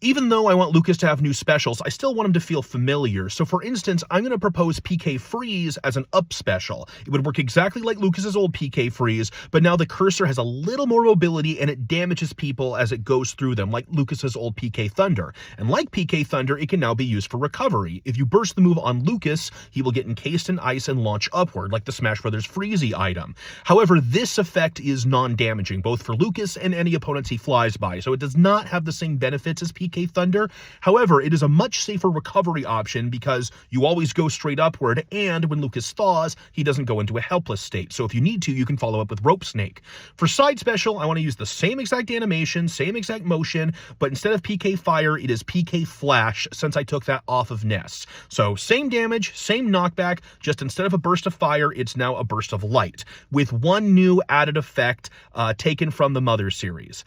Even though I want Lucas to have new specials, I still want him to feel familiar. So for instance, I'm going to propose PK Freeze as an up special. It would work exactly like Lucas's old PK Freeze, but now the cursor has a little more mobility and it damages people as it goes through them, like Lucas's old PK Thunder. And like PK Thunder, it can now be used for recovery. If you burst the move on Lucas, he will get encased in ice and launch upward, like the Smash Bros. Freezy item. However, this effect is non-damaging, both for Lucas and any opponents he flies by, so it does not have the same benefits as PK Thunder. However, it is a much safer recovery option because you always go straight upward, and when Lucas thaws, he doesn't go into a helpless state. So if you need to, you can follow up with Rope Snake. For side special, I want to use the same exact animation, same exact motion, but instead of PK Fire, it is PK Flash, since I took that off of Ness. So same damage, same knockback, just instead of a burst of fire, it's now a burst of light, with one new added effect taken from the Mother series.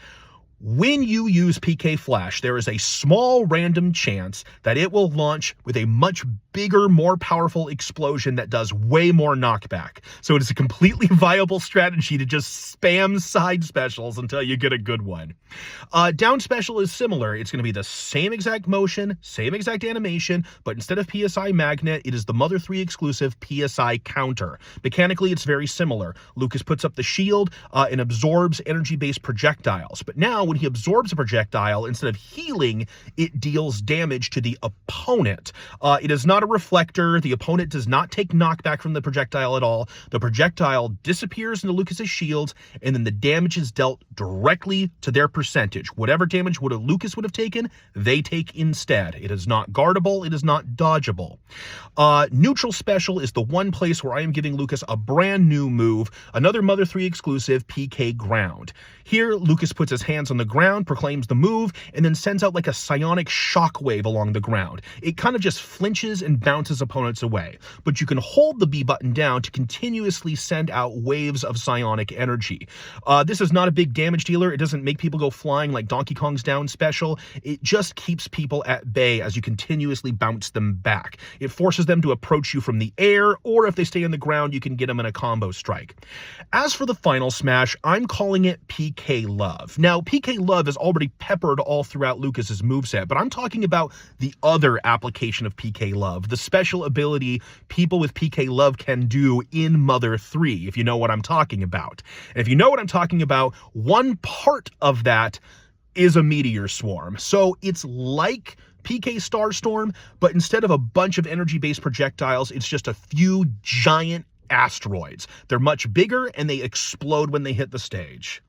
When you use PK Flash, there is a small random chance that it will launch with a much bigger, more powerful explosion that does way more knockback. So it is a completely viable strategy to just spam side specials until you get a good one. Down special is similar. It's going to be the same exact motion, same exact animation, but instead of PSI Magnet, it is the Mother 3 exclusive PSI Counter. Mechanically, it's very similar. Lucas puts up the shield and absorbs energy-based projectiles. But now, when he absorbs a projectile, instead of healing, it deals damage to the opponent. It is not a reflector. The opponent does not take knockback from the projectile at all. The projectile disappears into Lucas's shields, and then the damage is dealt directly to their percentage. Whatever damage Lucas would have taken, they take instead. It is not guardable. It is not dodgeable. Neutral special is the one place where I am giving Lucas a brand new move, another Mother 3 exclusive PK Ground. Here, Lucas puts his hands on the ground, proclaims the move, and then sends out like a psionic shockwave along the ground. It kind of just flinches and bounces opponents away, but you can hold the B button down to continuously send out waves of psionic energy. This is not a big damage dealer. It doesn't make people go flying like Donkey Kong's down special. It just keeps people at bay as you continuously bounce them back. It forces them to approach you from the air, or if they stay on the ground, you can get them in a combo strike. As for the final smash, I'm calling it PK Love. Now, PK Love is already peppered all throughout Lucas's moveset, but I'm talking about the other application of PK Love, the special ability people with PK Love can do in Mother 3, if you know what I'm talking about. And if you know what I'm talking about, one part of that is a meteor swarm. So it's like PK Starstorm, but instead of a bunch of energy-based projectiles, it's just a few giant asteroids. They're much bigger and they explode when they hit the stage.